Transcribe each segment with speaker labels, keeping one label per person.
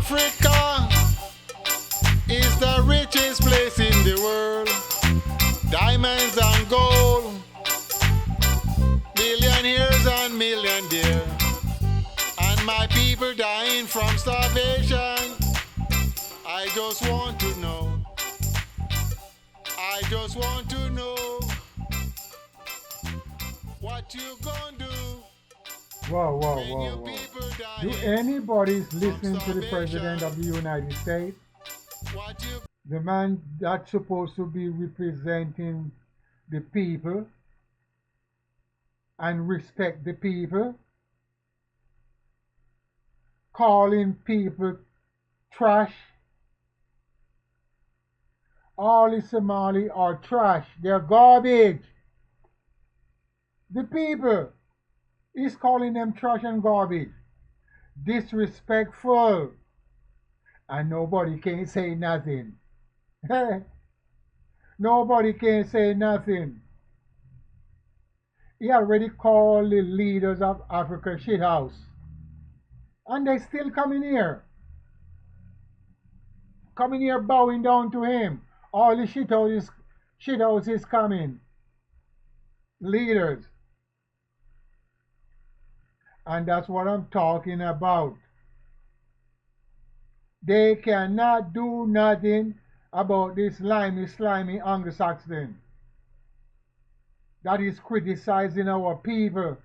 Speaker 1: Africa is the richest place in the world. Diamonds and gold, billionaires and millionaires, and my people dying from starvation. I just want to know, I just want to know what you gonna do
Speaker 2: Whoa, whoa,
Speaker 1: when
Speaker 2: whoa,
Speaker 1: your
Speaker 2: whoa.
Speaker 1: people
Speaker 2: Do
Speaker 1: dying
Speaker 2: anybody's
Speaker 1: from
Speaker 2: listening to the President of
Speaker 1: starvation.
Speaker 2: the United States?
Speaker 1: What you
Speaker 2: The man that's supposed to be representing the people and respect the people, calling people trash. All the Somali are trash. They're garbage. The people is calling them trash and garbage. Disrespectful. And nobody can say nothing. Nobody can say nothing. He already called the leaders of Africa shithouse. And they still coming here. Coming here bowing down to him. All the shithouse is coming. Leaders. And that's what I'm talking about. They cannot do nothing about this slimy Anglo-Saxon that is criticizing our people.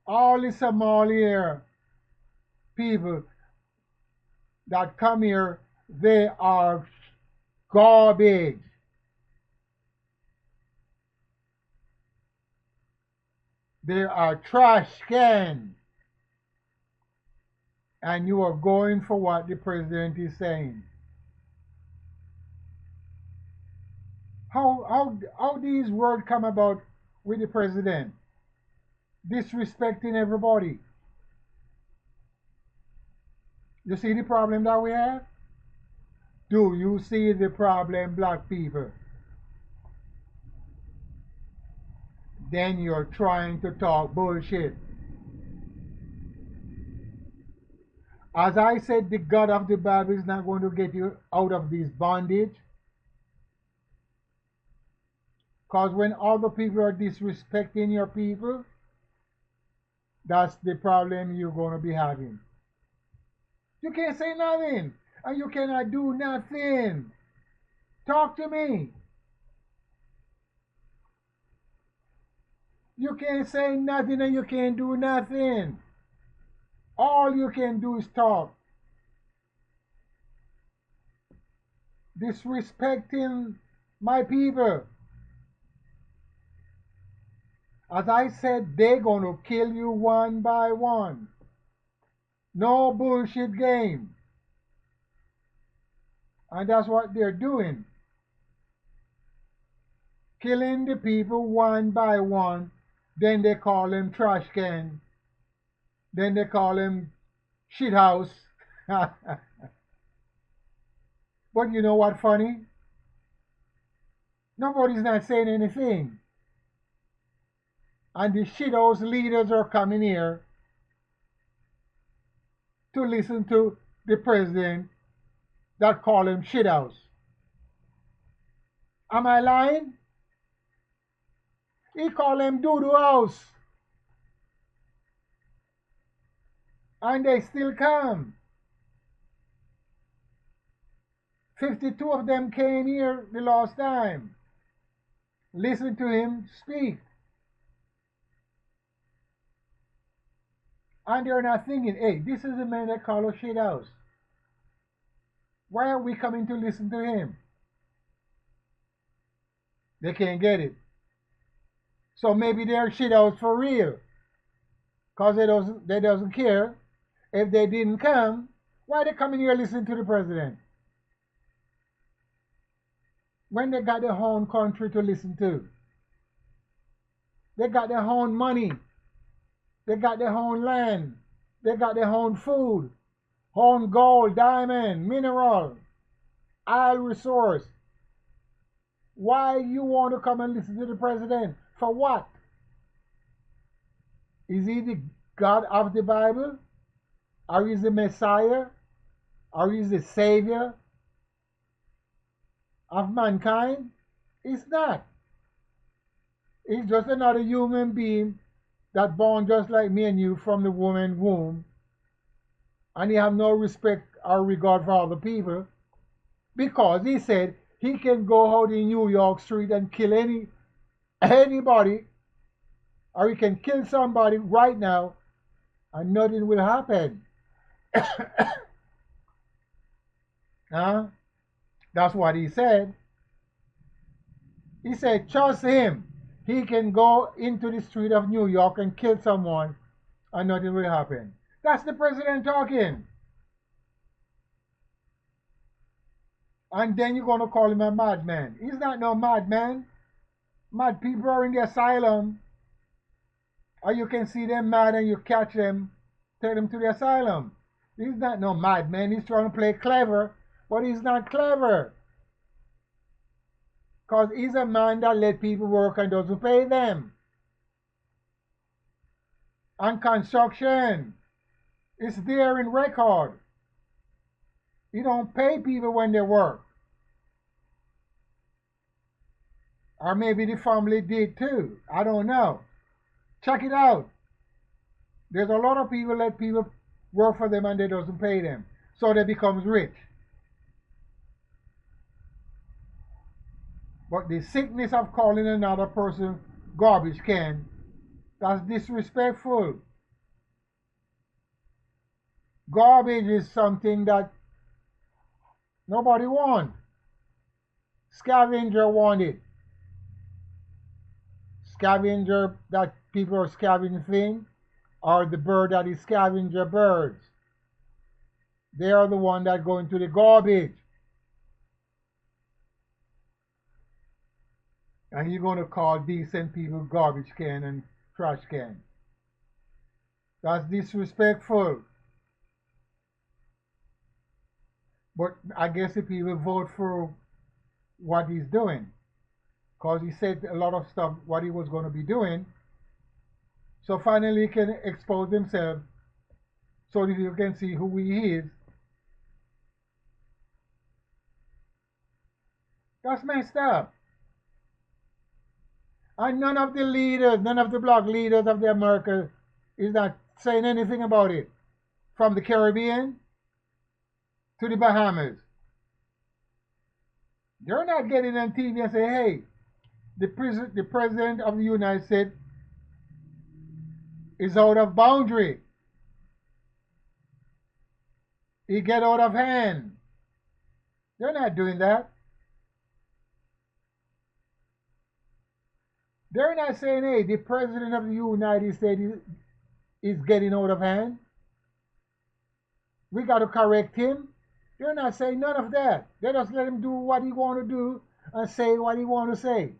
Speaker 2: All the Somali people that come here, they are garbage. They are trash can. And you are going for what the president is saying. How these words come about with the president? Disrespecting everybody. You see the problem that we have? Do you see the problem, black people? Then you're trying to talk bullshit. As I said, the God of the Bible is not going to get you out of this bondage. Because when other people are disrespecting your people, that's the problem you're going to be having. You can't say nothing, and you cannot do nothing. Talk to me. You can't say nothing and you can't do nothing. All you can do is talk. Disrespecting my people. As I said, they're going to kill you one by one. No bullshit game. And that's what they're doing. Killing the people one by one. Then they call them trash can. Then they call them shit house. But you know what funny? Nobody's not saying anything. And the shit house leaders are coming here to listen to the president that call him shit house. Am I lying? He call him doo-doo house. And they still come. 52 of them came here the last time. Listen to him speak. And they're not thinking, hey, this is the man that call us shit house. Why are we coming to listen to him? They can't get it. So maybe they're shit house for real. Because they doesn't care. If they didn't come, why they coming here listening to the president? When they got their own country to listen to. They got their own money. They got their own land. They got their own food. Own gold, diamond, mineral, oil resource. Why you want to come and listen to the president? For what? Is he the God of the Bible? Or he's the Messiah? Or he's the Savior of mankind? He's not. He's just another human being that born just like me and you from the woman's womb. And he have no respect or regard for other people because he said he can go out in New York street and kill anybody, or he can kill somebody right now and nothing will happen. Huh? That's what he said. He said, trust him. He can go into the street of New York and kill someone and nothing will happen. That's the president talking. And then you're going to call him a madman. He's not no madman. Mad people are in the asylum. Or you can see them mad and you catch them, take them to the asylum. He's not no madman. He's trying to play clever, but he's not clever. Because he's a man that let people work and doesn't pay them. And construction is there in record. He don't pay people when they work. Or maybe the family did too. I don't know. Check it out. There's a lot of people let people work for them and they doesn't pay them. So they becomes rich. But the sickness of calling another person garbage can, that's disrespectful. Garbage is something that nobody wants. Scavenger want it. Scavenger that people are scavenging thing, or the bird that is scavenger birds. They are the one that go into the garbage. And you're going to call decent people garbage can and trash can. That's disrespectful. But I guess the people vote for what he's doing. Because he said a lot of stuff, what he was going to be doing. So finally he can expose himself so that you can see who he is. That's messed up. And none of the leaders, none of the black leaders of the America is not saying anything about it. From the Caribbean to the Bahamas. They're not getting on TV and say, hey, the president of the United States is out of boundary. He get out of hand. They're not doing that. They're not saying, hey, the president of the United States is getting out of hand. We got to correct him. They're not saying none of that. They just let him do what he want to do and say what he want to say.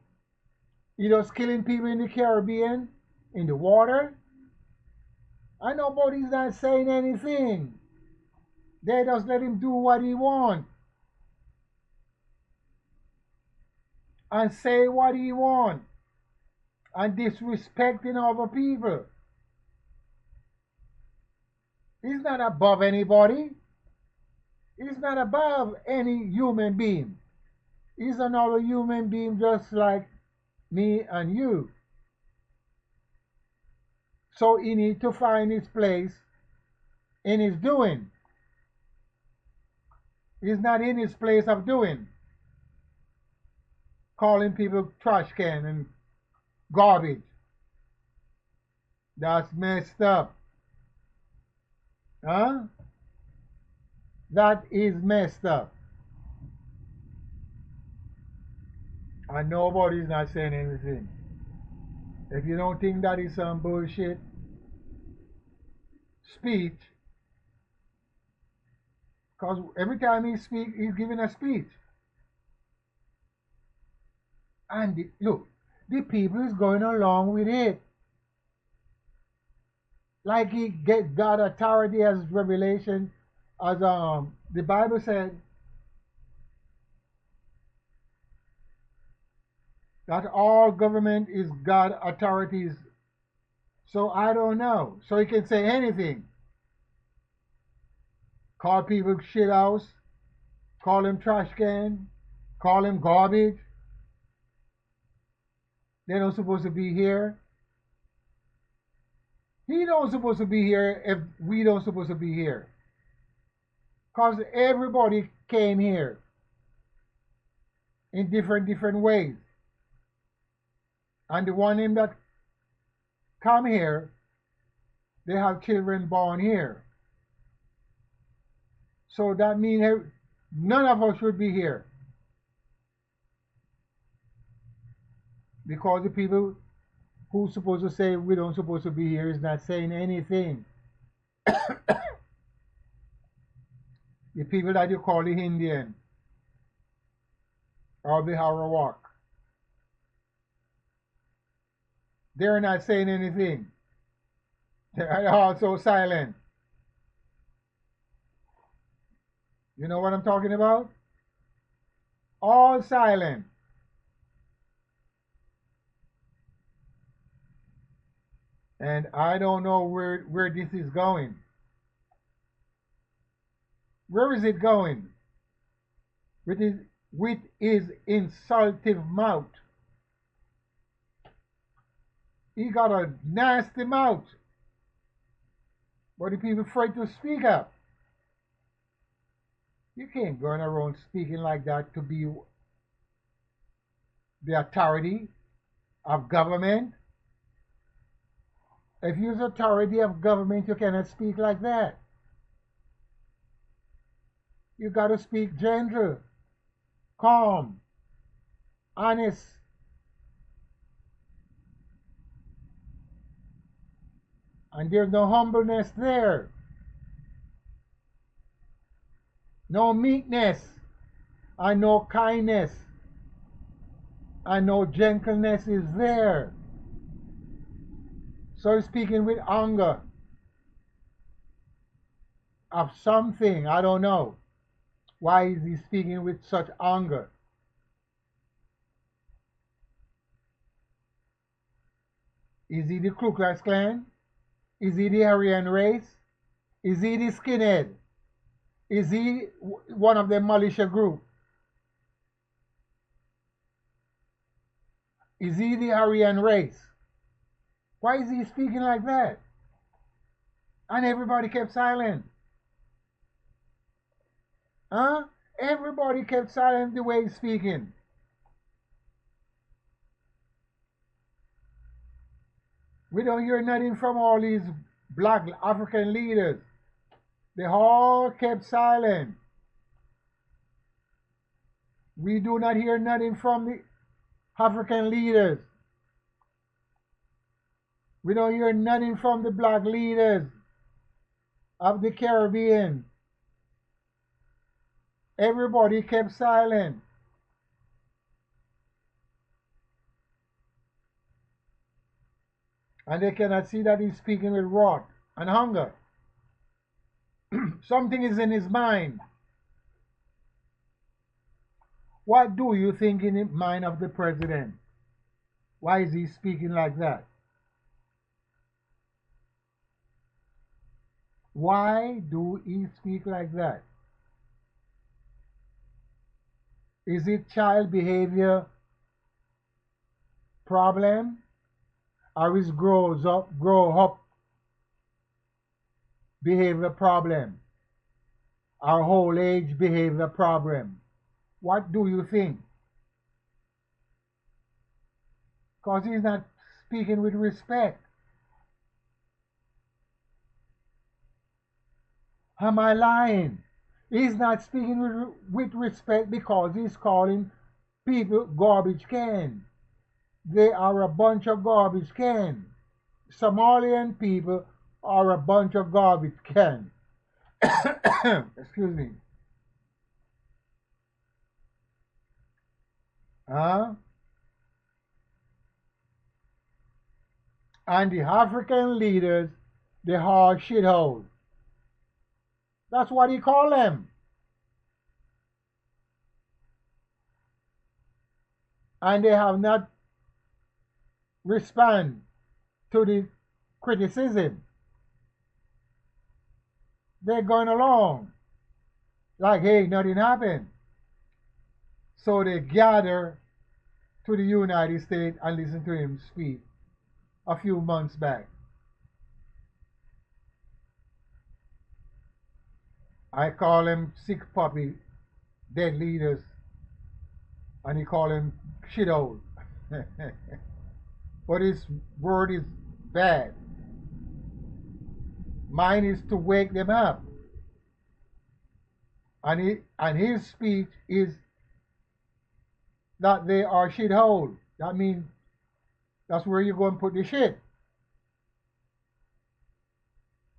Speaker 2: He just killing people in the Caribbean, in the water. And nobody's not saying anything. They just let him do what he want. And say what he want. And disrespecting other people. He's not above anybody. He's not above any human being. He's another human being just like me and you. So he needs to find his place in his doing. He's not in his place of doing. Calling people trash can and garbage. That's messed up. Huh? That is messed up. And nobody's not saying anything. If you don't think that is some bullshit speech, because every time he speaks, he's giving a speech. And look, the people is going along with it. Like he get God authority as revelation, as the Bible said, that all government is God authorities. So I don't know. So he can say anything. call people shit house, call them trash can, call them garbage. They don't supposed to be here. He don't supposed to be here if we don't supposed to be here. Because everybody came here in different ways. And the one in that come here, they have children born here. So that means none of us should be here. Because the people who's supposed to say we don't supposed to be here is not saying anything. The people that you call the Indian or the Arawak, they're not saying anything. They're also silent. You know what I'm talking about? All silent. And I don't know where this is going. Where is it going? With his insultive mouth. He got a nasty mouth. But the people afraid to speak up. You can't go around speaking like that to be the authority of government. If you're the authority of government, you cannot speak like that. You got to speak gentle, calm, honest. And there's no humbleness there. No meekness. And no kindness. And no gentleness is there. So he's speaking with anger of something. I don't know. Why is he speaking with such anger? Is he the Ku Klux Klan? Is he the Aryan race? Is he the skinhead? Is he one of the militia group? Is he the Aryan race? Why is he speaking like that? And everybody kept silent. Huh? Everybody kept silent the way he's speaking. We don't hear nothing from all these black African leaders. They all kept silent. We do not hear nothing from the African leaders. We don't hear nothing from the black leaders of the Caribbean. Everybody kept silent. And they cannot see that he's speaking with wrath and hunger. Something is in his mind. What do you think in the mind of the president? Why is he speaking like that? Why do he speak like that? Is it child behavior problem? Or is grow up behavior problem? Or whole age behavior problem? What do you think? Because he's not speaking with respect. Am I lying? He's not speaking with respect because he's calling people garbage can. They are a bunch of garbage can. Somalian people are a bunch of garbage can. Excuse me. Huh? And the African leaders, they are shitholes. That's what he call them. And they have not respond to the criticism. They're going along. Like, hey, nothing happened. So they gather to the United States and listen to him speak a few months back. I call him sick puppy, dead leaders, and he call him shithole. But his word is bad. Mine is to wake them up. And his speech is that they are shithole. That means that's where you go and put the shit.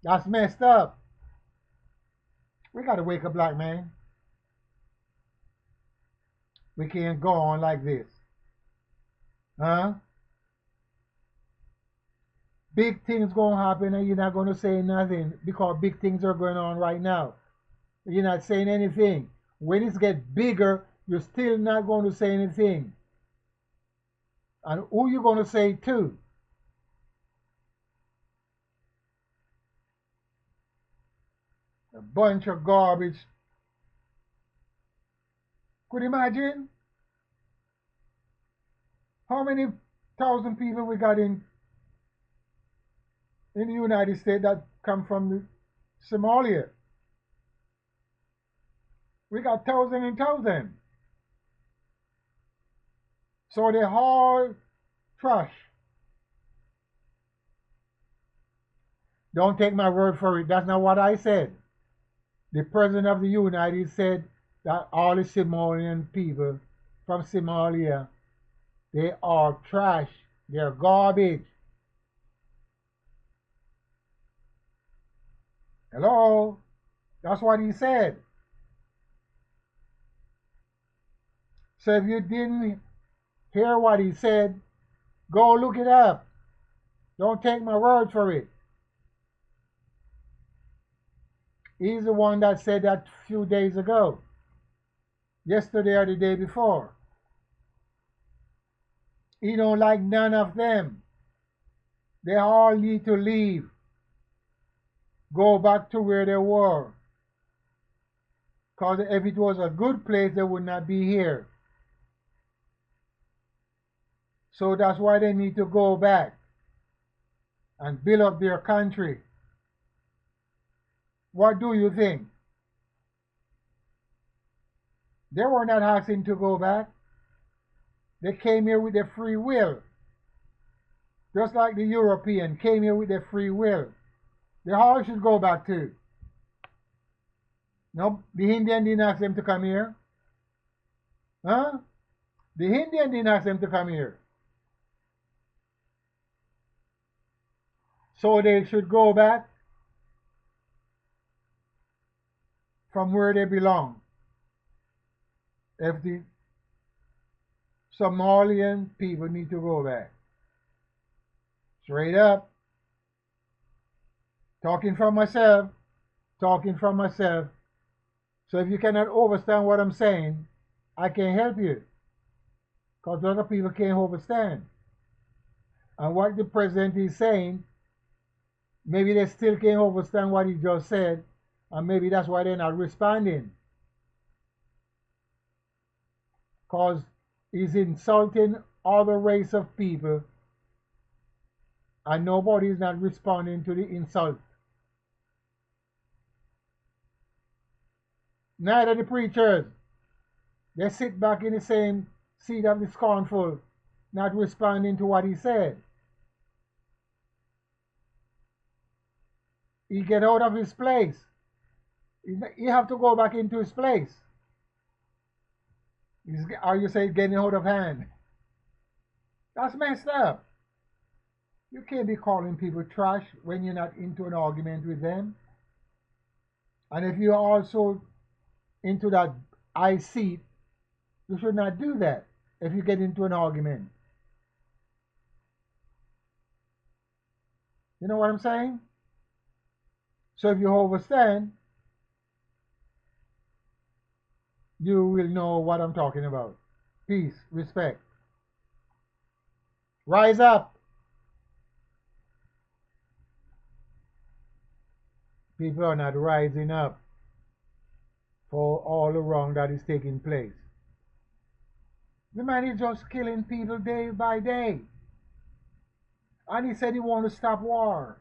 Speaker 2: That's messed up. We gotta wake up, black man. We can't go on like this. Huh? Big things gonna happen and you're not gonna say nothing because big things are going on right now. You're not saying anything. When it gets bigger, you're still not going to say anything. And who you going to say to? A bunch of garbage. Could you imagine how many thousand people we got in the United States that come from Somalia? We got thousand and thousand. So they all trash. Don't take my word for it. That's not what I said. The president of the United said that all the Somalian people from Somalia, they are trash. They're garbage. Hello? That's what he said. So if you didn't hear what he said, go look it up. Don't take my word for it. He's the one that said that a few days ago. Yesterday or the day before. He don't like none of them. They all need to leave. Go back to where they were. Because if it was a good place, they would not be here. So that's why they need to go back and build up their country. What do you think? They were not asking to go back. They came here with their free will. Just like the European came here with their free will. They all should go back too. No, the Indian didn't ask them to come here. Huh? The Indian didn't ask them to come here. So they should go back from where they belong. If the Somalian people need to go back. Straight up. Talking from myself. Talking from myself. So if you cannot understand what I'm saying, I can't help you. Because other people can't understand. And what the president is saying, maybe they still can't understand what he just said, and maybe that's why they're not responding. Because he's insulting other race of people, and nobody's not responding to the insult. Neither the preachers. They sit back in the same seat of the scornful, not responding to what he said. He get out of his place. He have to go back into his place. Are you saying getting out of hand? That's messed up. You can't be calling people trash when you're not into an argument with them. And if you're also into that I seat, you should not do that if you get into an argument. You know what I'm saying? So if you understand, you will know what I'm talking about. Peace, respect. Rise up. People are not rising up. for all the wrong that is taking place. The man is just killing people day by day. And he said he wants to stop war.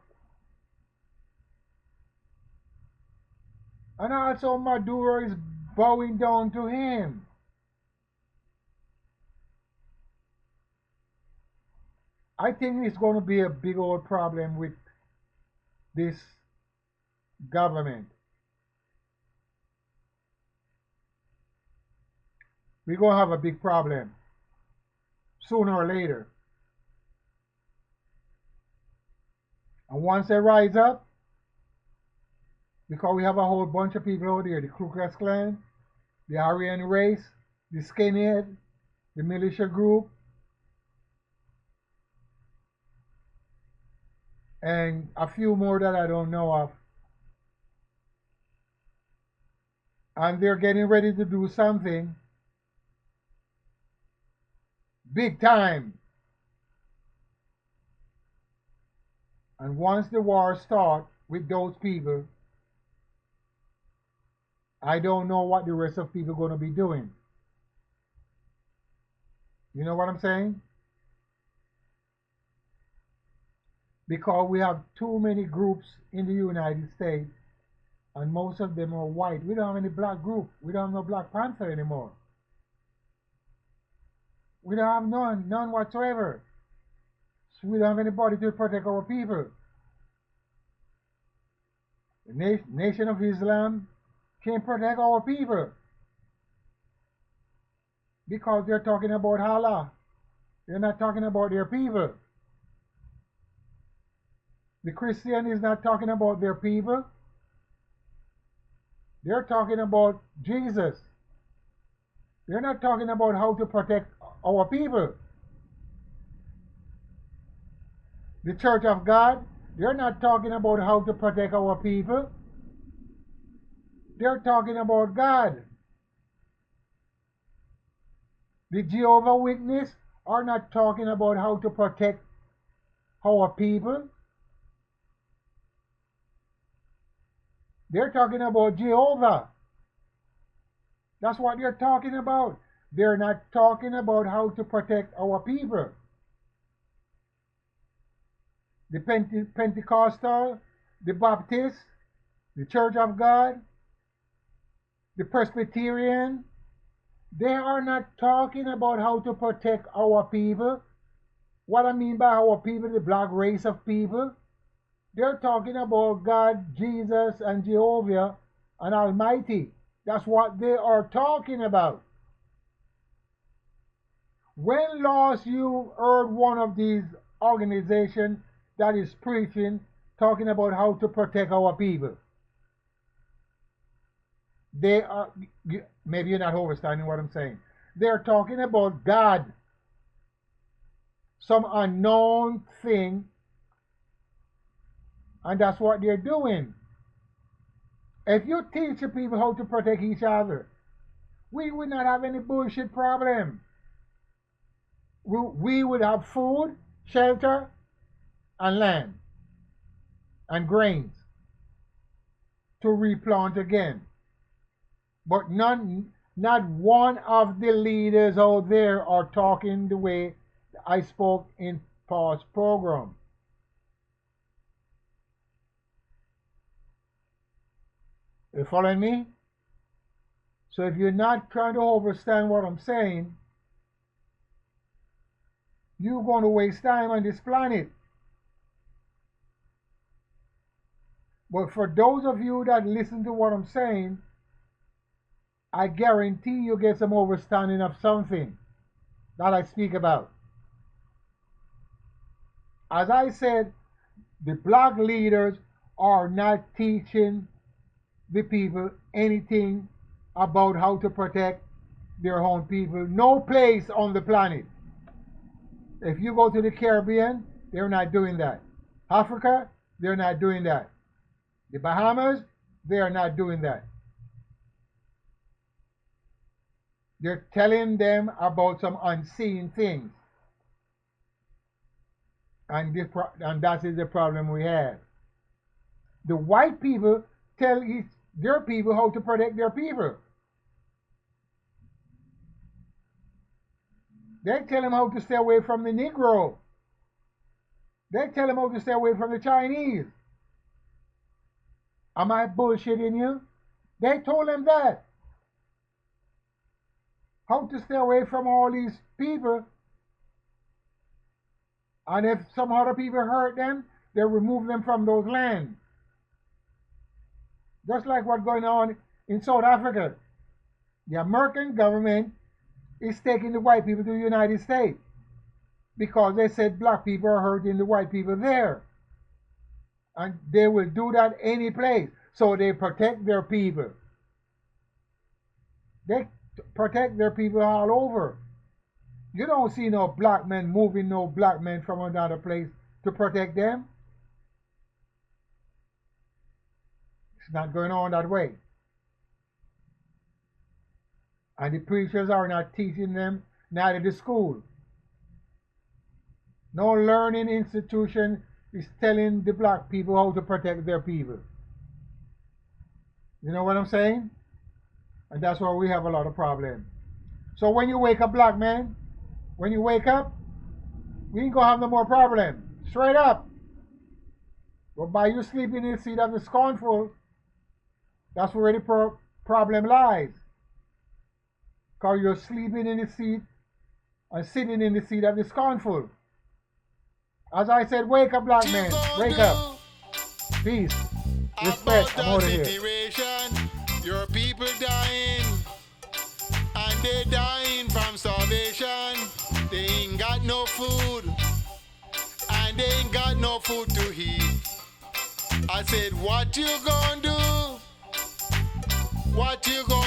Speaker 2: And also Maduro is bowing down to him. I think it's going to be a big old problem with this government. We're going to have a big problem sooner or later. And once they rise up, because we have a whole bunch of people out there, the Ku Klux Klan, the Aryan race, the skinhead, the militia group, and a few more that I don't know of. And they're getting ready to do something big time. And once the war starts with those people, I don't know what the rest of people are going to be doing. You know what I'm saying? Because we have too many groups in the United States, and most of them are white. We don't have any black group. We don't have no Black Panther anymore. We don't have none whatsoever. So we don't have anybody to protect our people. The Nation of Islam can't protect our people because they're talking about Allah. They're not talking about their people. The Christian is not talking about their people. They're talking about Jesus. They're not talking about how to protect our people. The Church of God, they're not talking about how to protect our people. They're talking about God. The Jehovah's Witnesses are not talking about how to protect our people. They're talking about Jehovah. That's what they're talking about. They're not talking about how to protect our people. The Pentecostal, the Baptist, the Church of God, the Presbyterian, they are not talking about how to protect our people. What I mean by our people, the black race of people, they're talking about God, Jesus, and Jehovah and Almighty. That's what they are talking about. When last you heard one of these organizations that is preaching, talking about how to protect our people? They are, maybe you're not understanding what I'm saying. They're talking about God, some unknown thing, and that's what they're doing. If you teach the people how to protect each other, we would not have any bullshit problem. We would have food, shelter, and land, and grains to replant again. But not one of the leaders out there are talking the way I spoke in past program. You following me? So if you're not trying to understand what I'm saying, you're going to waste time on this planet. But for those of you that listen to what I'm saying, I guarantee you get some understanding of something that I speak about. As I said, the black leaders are not teaching the people anything about how to protect their own people. No place on the planet. If you go to the Caribbean, they're not doing that. Africa, they're not doing that. The Bahamas, they are not doing that. They're telling them about some unseen things. And that is the problem we have. The white people tell their people how to protect their people. They tell them how to stay away from the Negro. They tell them how to stay away from the Chinese. Am I bullshitting you? They told them that. How to stay away from all these people. And if some other people hurt them, they remove them from those lands. Just like what's going on in South Africa. The American government is taking the white people to the United States because they said black people are hurting the white people there. And they will do that any place. So they protect their people. They protect their people all over. You don't see no black men moving no black men from another place to protect them. It's not going on that way. And the preachers are not teaching them, neither the school. No learning institution is telling the black people how to protect their people. You know what I'm saying? And that's why we have a lot of problems. So when you wake up, black man, when you wake up, we ain't gonna have no more problem. Straight up. But by you sleeping in the seat of the scornful, that's where the problem lies. Because you're sleeping in the seat and sitting in the seat of the scornful. As I said, wake up, black man. Wake up. Peace. Respect. I'm out of here.
Speaker 1: Your people dying, and they dying from starvation. They ain't got no food, and they ain't got no food to eat. I said, what you gonna do? What you gonna do?